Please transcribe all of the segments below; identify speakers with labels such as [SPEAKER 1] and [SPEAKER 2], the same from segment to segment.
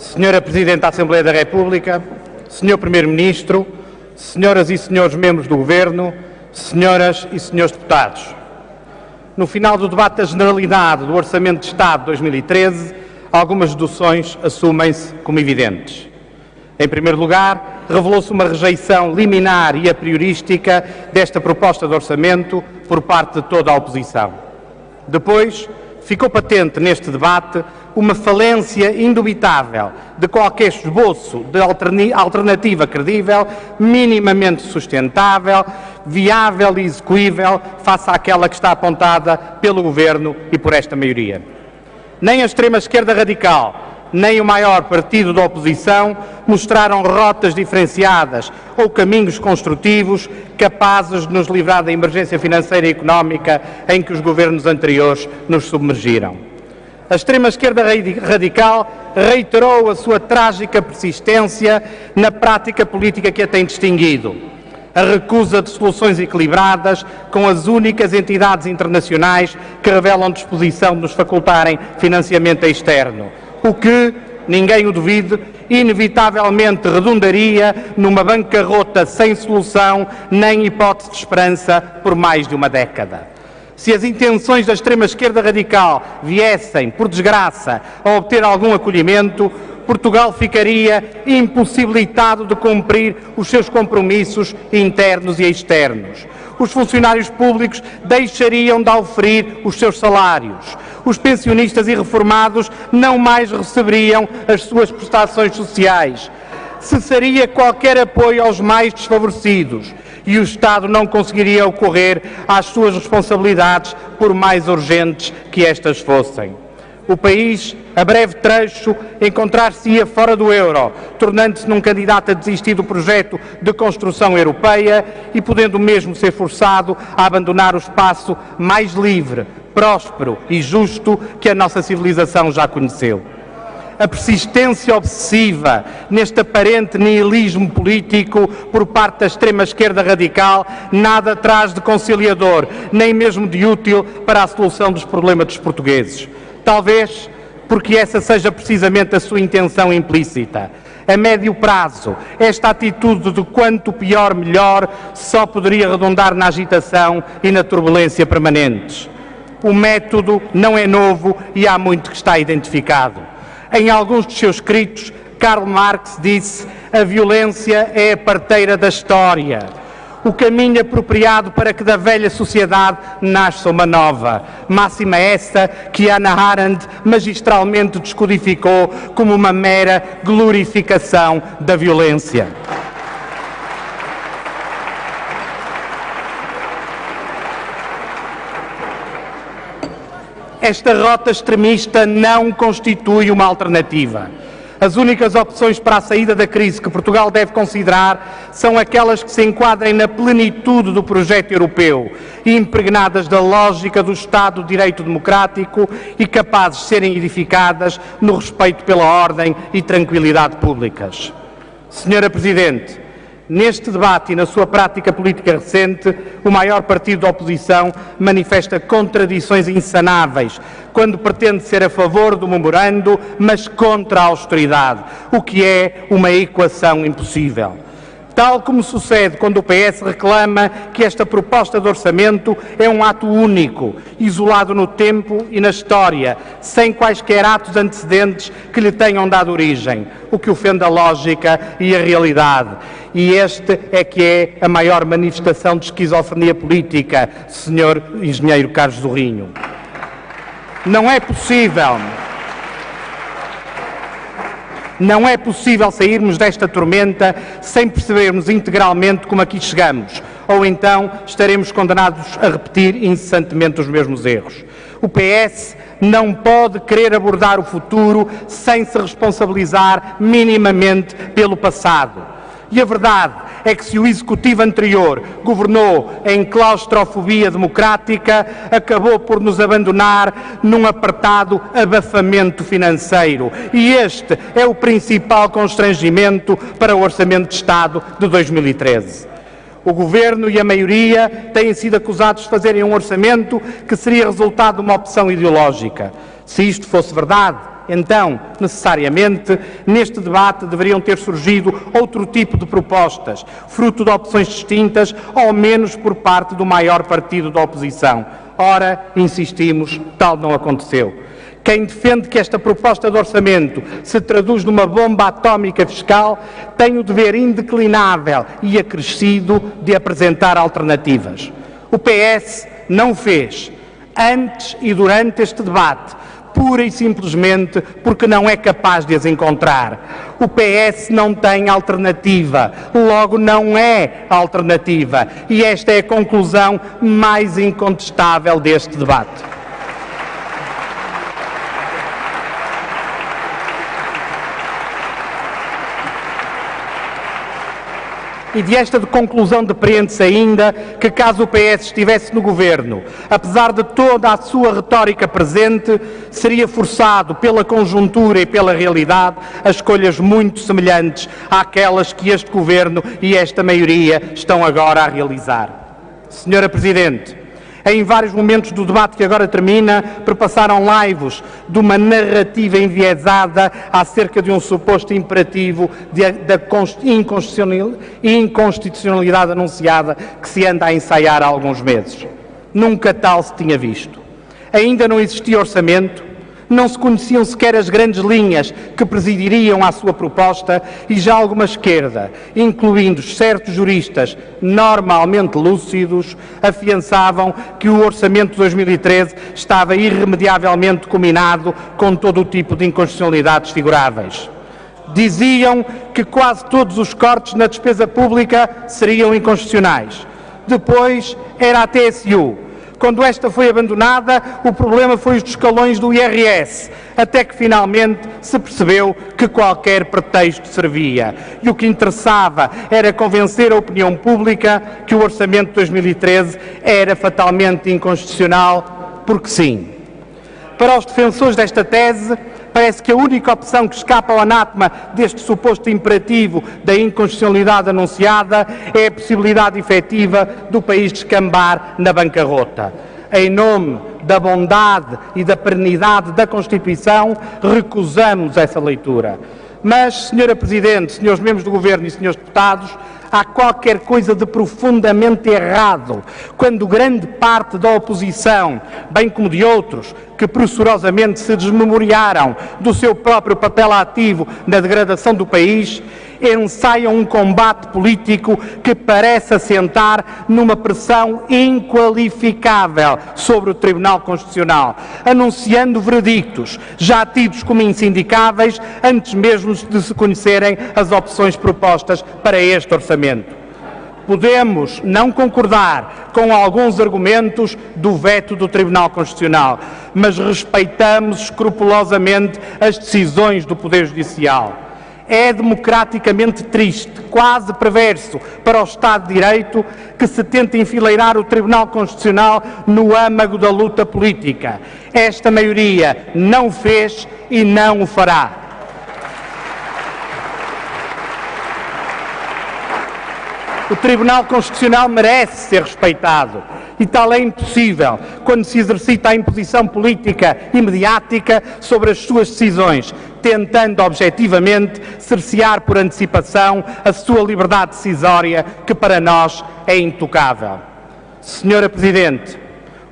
[SPEAKER 1] Senhora Presidente da Assembleia da República, Senhor Primeiro-Ministro, Senhoras e Senhores Membros do Governo, Senhoras e Senhores Deputados. No final do debate da Generalidade do Orçamento de Estado de 2013, algumas deduções assumem-se como evidentes. Em primeiro lugar, revelou-se uma rejeição liminar e a priorística desta proposta de orçamento por parte de toda a oposição. Depois, ficou patente neste debate uma falência indubitável de qualquer esboço de alternativa credível, minimamente sustentável, viável e execuível face àquela que está apontada pelo Governo e por esta maioria. Nem a extrema-esquerda radical, nem o maior partido da oposição mostraram rotas diferenciadas ou caminhos construtivos capazes de nos livrar da emergência financeira e económica em que os governos anteriores nos submergiram. A extrema-esquerda radical reiterou a sua trágica persistência na prática política que a tem distinguido. A recusa de soluções equilibradas com as únicas entidades internacionais que revelam disposição de nos facultarem financiamento externo, o que, ninguém o duvide, inevitavelmente redundaria numa bancarrota sem solução nem hipótese de esperança por mais de uma década. Se as intenções da extrema-esquerda radical viessem, por desgraça, a obter algum acolhimento, Portugal ficaria impossibilitado de cumprir os seus compromissos internos e externos. Os funcionários públicos deixariam de oferir os seus salários. Os pensionistas e reformados não mais receberiam as suas prestações sociais. Cessaria qualquer apoio aos mais desfavorecidos e o Estado não conseguiria ocorrer às suas responsabilidades, por mais urgentes que estas fossem. O país, a breve trecho, encontrar-se-ia fora do euro, tornando-se num candidato a desistir do projeto de construção europeia e podendo mesmo ser forçado a abandonar o espaço mais livre, próspero e justo que a nossa civilização já conheceu. A persistência obsessiva neste aparente nihilismo político por parte da extrema-esquerda radical nada traz de conciliador, nem mesmo de útil para a solução dos problemas dos portugueses. Talvez porque essa seja precisamente a sua intenção implícita. A médio prazo, esta atitude de quanto pior melhor só poderia redundar na agitação e na turbulência permanentes. O método não é novo e há muito que está identificado. Em alguns dos seus escritos, Karl Marx disse: a violência é a parteira da história. O caminho apropriado para que da velha sociedade nasça uma nova. Máxima essa que Hannah Arendt magistralmente descodificou como uma mera glorificação da violência. Esta rota extremista não constitui uma alternativa. As únicas opções para a saída da crise que Portugal deve considerar são aquelas que se enquadrem na plenitude do projeto europeu, impregnadas da lógica do Estado de Direito Democrático e capazes de serem edificadas no respeito pela ordem e tranquilidade públicas. Senhora Presidente, neste debate e na sua prática política recente, o maior partido da oposição manifesta contradições insanáveis quando pretende ser a favor do memorando, mas contra a austeridade, o que é uma equação impossível. Tal como sucede quando o PS reclama que esta proposta de orçamento é um ato único, isolado no tempo e na história, sem quaisquer atos antecedentes que lhe tenham dado origem, o que ofende a lógica e a realidade. E este é que é a maior manifestação de esquizofrenia política, Sr. Engenheiro Carlos Zorrinho. Não é possível sairmos desta tormenta sem percebermos integralmente como aqui chegamos, ou então estaremos condenados a repetir incessantemente os mesmos erros. O PS não pode querer abordar o futuro sem se responsabilizar minimamente pelo passado. E a verdade é que se o Executivo anterior governou em claustrofobia democrática, acabou por nos abandonar num apertado abafamento financeiro. E este é o principal constrangimento para o Orçamento de Estado de 2013. O Governo e a maioria têm sido acusados de fazerem um orçamento que seria resultado de uma opção ideológica. Se isto fosse verdade, então, necessariamente, neste debate deveriam ter surgido outro tipo de propostas, fruto de opções distintas, ao menos por parte do maior partido da oposição. Ora, insistimos, tal não aconteceu. Quem defende que esta proposta de orçamento se traduz numa bomba atómica fiscal tem o dever indeclinável e acrescido de apresentar alternativas. O PS não fez, antes e durante este debate, pura e simplesmente porque não é capaz de as encontrar. O PS não tem alternativa, logo não é alternativa. E esta é a conclusão mais incontestável deste debate. E de esta conclusão depreende-se ainda que, caso o PS estivesse no governo, apesar de toda a sua retórica presente, seria forçado pela conjuntura e pela realidade a escolhas muito semelhantes àquelas que este governo e esta maioria estão agora a realizar. Senhora Presidente, em vários momentos do debate que agora termina, perpassaram laivos de uma narrativa enviesada acerca de um suposto imperativo da inconstitucionalidade anunciada que se anda a ensaiar há alguns meses. Nunca tal se tinha visto. Ainda não existia orçamento, não se conheciam sequer as grandes linhas que presidiriam à sua proposta e já alguma esquerda, incluindo certos juristas normalmente lúcidos, afiançavam que o orçamento de 2013 estava irremediavelmente combinado com todo o tipo de inconstitucionalidades figuráveis. Diziam que quase todos os cortes na despesa pública seriam inconstitucionais. Depois era a TSU. Quando esta foi abandonada, o problema foi os escalões do IRS, até que finalmente se percebeu que qualquer pretexto servia. E o que interessava era convencer a opinião pública que o orçamento de 2013 era fatalmente inconstitucional, porque sim. Para os defensores desta tese, parece que a única opção que escapa ao anátema deste suposto imperativo da inconstitucionalidade anunciada é a possibilidade efetiva do país descambar na bancarrota. Em nome da bondade e da perenidade da Constituição, recusamos essa leitura. Mas, Senhora Presidente, Senhores Membros do Governo e Senhores Deputados, há qualquer coisa de profundamente errado quando grande parte da oposição, bem como de outros, que pressurosamente se desmemoriaram do seu próprio papel ativo na degradação do país, ensaiam um combate político que parece assentar numa pressão inqualificável sobre o Tribunal Constitucional, anunciando veredictos já tidos como insindicáveis antes mesmo de se conhecerem as opções propostas para este orçamento. Podemos não concordar com alguns argumentos do veto do Tribunal Constitucional, mas respeitamos escrupulosamente as decisões do Poder Judicial. É democraticamente triste, quase perverso, para o Estado de Direito que se tente enfileirar o Tribunal Constitucional no âmago da luta política. Esta maioria não o fez e não o fará. O Tribunal Constitucional merece ser respeitado e tal é impossível quando se exercita a imposição política e mediática sobre as suas decisões, tentando objetivamente cercear por antecipação a sua liberdade decisória, que para nós é intocável. Senhora Presidente,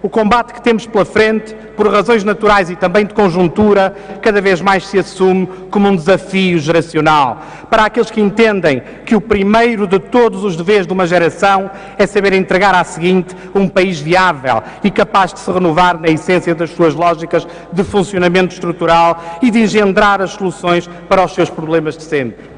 [SPEAKER 1] o combate que temos pela frente, por razões naturais e também de conjuntura, cada vez mais se assume como um desafio geracional. Para aqueles que entendem que o primeiro de todos os deveres de uma geração é saber entregar à seguinte um país viável e capaz de se renovar na essência das suas lógicas de funcionamento estrutural e de engendrar as soluções para os seus problemas de sempre.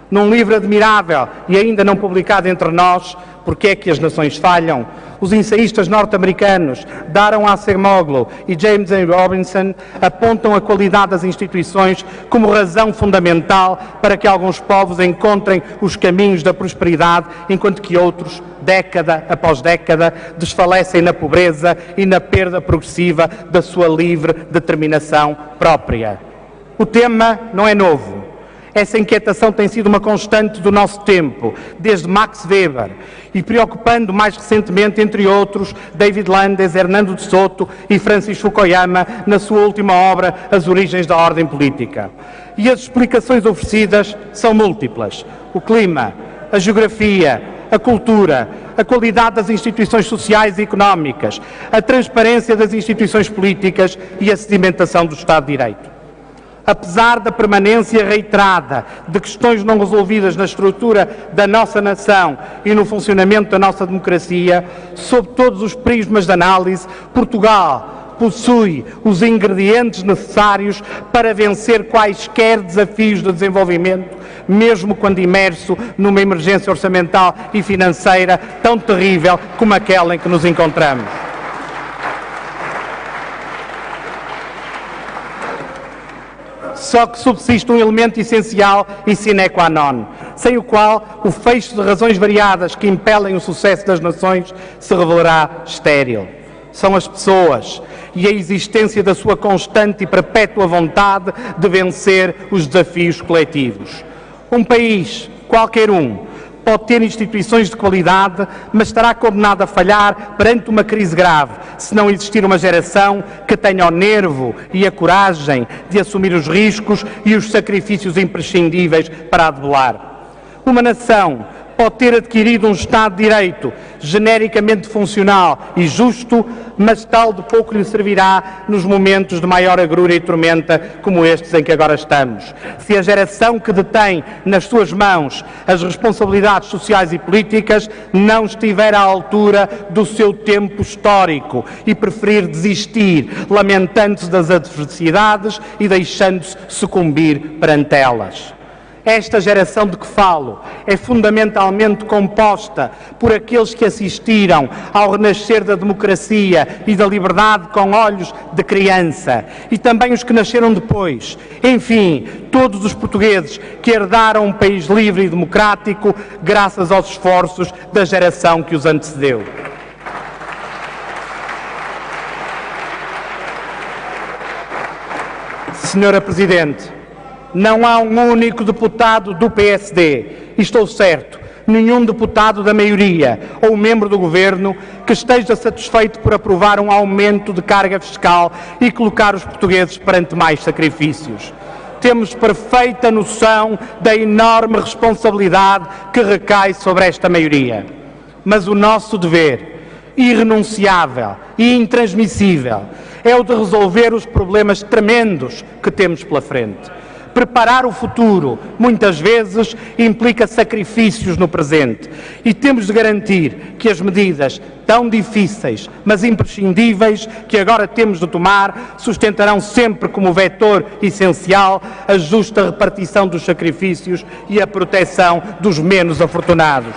[SPEAKER 1] Num livro admirável e ainda não publicado entre nós, Porque é que as Nações Falham?, os ensaístas norte-americanos Daron Acemoglu e James A. Robinson apontam a qualidade das instituições como razão fundamental para que alguns povos encontrem os caminhos da prosperidade, enquanto que outros, década após década, desfalecem na pobreza e na perda progressiva da sua livre determinação própria. O tema não é novo. Essa inquietação tem sido uma constante do nosso tempo, desde Max Weber, e preocupando mais recentemente, entre outros, David Landes, Hernando de Soto e Francis Fukuyama, na sua última obra, As Origens da Ordem Política. E as explicações oferecidas são múltiplas. O clima, a geografia, a cultura, a qualidade das instituições sociais e económicas, a transparência das instituições políticas e a sedimentação do Estado de Direito. Apesar da permanência reiterada de questões não resolvidas na estrutura da nossa nação e no funcionamento da nossa democracia, sob todos os prismas de análise, Portugal possui os ingredientes necessários para vencer quaisquer desafios de desenvolvimento, mesmo quando imerso numa emergência orçamental e financeira tão terrível como aquela em que nos encontramos. Só que subsiste um elemento essencial e sine qua non, sem o qual o fecho de razões variadas que impelem o sucesso das nações se revelará estéril. São as pessoas e a existência da sua constante e perpétua vontade de vencer os desafios coletivos. Um país, qualquer um, pode ter instituições de qualidade, mas estará condenado a falhar perante uma crise grave, se não existir uma geração que tenha o nervo e a coragem de assumir os riscos e os sacrifícios imprescindíveis para a debelar. Uma nação pode ter adquirido um Estado de Direito genericamente funcional e justo, mas tal de pouco lhe servirá nos momentos de maior agrura e tormenta como estes em que agora estamos. Se a geração que detém nas suas mãos as responsabilidades sociais e políticas não estiver à altura do seu tempo histórico e preferir desistir, lamentando-se das adversidades e deixando-se sucumbir perante elas. Esta geração de que falo é fundamentalmente composta por aqueles que assistiram ao renascer da democracia e da liberdade com olhos de criança e também os que nasceram depois. Enfim, todos os portugueses que herdaram um país livre e democrático graças aos esforços da geração que os antecedeu. Senhora Presidente, não há um único deputado do PSD, e estou certo, nenhum deputado da maioria ou membro do Governo que esteja satisfeito por aprovar um aumento de carga fiscal e colocar os portugueses perante mais sacrifícios. Temos perfeita noção da enorme responsabilidade que recai sobre esta maioria. Mas o nosso dever, irrenunciável e intransmissível, é o de resolver os problemas tremendos que temos pela frente. Preparar o futuro, muitas vezes, implica sacrifícios no presente e temos de garantir que as medidas tão difíceis, mas imprescindíveis, que agora temos de tomar, sustentarão sempre como vetor essencial a justa repartição dos sacrifícios e a proteção dos menos afortunados.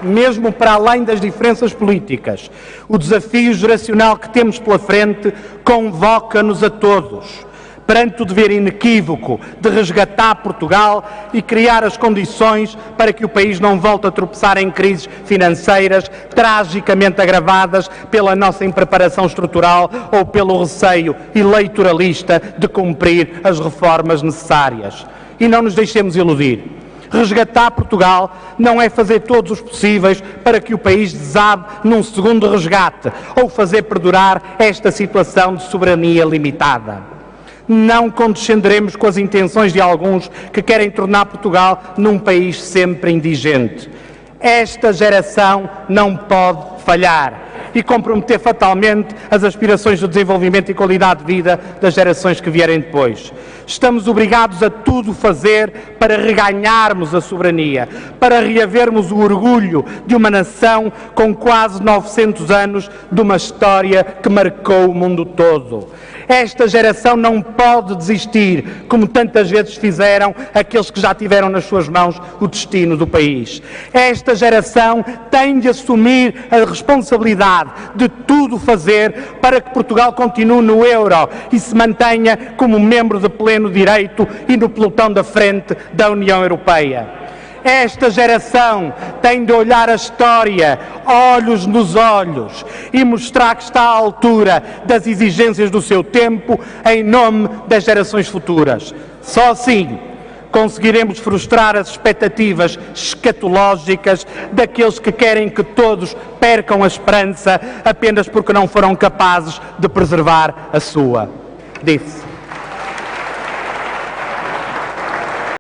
[SPEAKER 1] Mesmo para além das diferenças políticas, o desafio geracional que temos pela frente convoca-nos a todos, perante o dever inequívoco de resgatar Portugal e criar as condições para que o país não volte a tropeçar em crises financeiras tragicamente agravadas pela nossa impreparação estrutural ou pelo receio eleitoralista de cumprir as reformas necessárias. E não nos deixemos iludir. Resgatar Portugal não é fazer todos os possíveis para que o país desabe num segundo resgate ou fazer perdurar esta situação de soberania limitada. Não condescenderemos com as intenções de alguns que querem tornar Portugal num país sempre indigente. Esta geração não pode falhar e comprometer fatalmente as aspirações de desenvolvimento e qualidade de vida das gerações que vierem depois. Estamos obrigados a tudo fazer para reganharmos a soberania, para reavermos o orgulho de uma nação com quase 900 anos de uma história que marcou o mundo todo. Esta geração não pode desistir, como tantas vezes fizeram aqueles que já tiveram nas suas mãos o destino do país. Esta geração tem de assumir a responsabilidade de tudo fazer para que Portugal continue no euro e se mantenha como membro de pleno direito e no pelotão da frente da União Europeia. Esta geração tem de olhar a história, olhos nos olhos, e mostrar que está à altura das exigências do seu tempo em nome das gerações futuras. Só assim conseguiremos frustrar as expectativas escatológicas daqueles que querem que todos percam a esperança apenas porque não foram capazes de preservar a sua. Disse.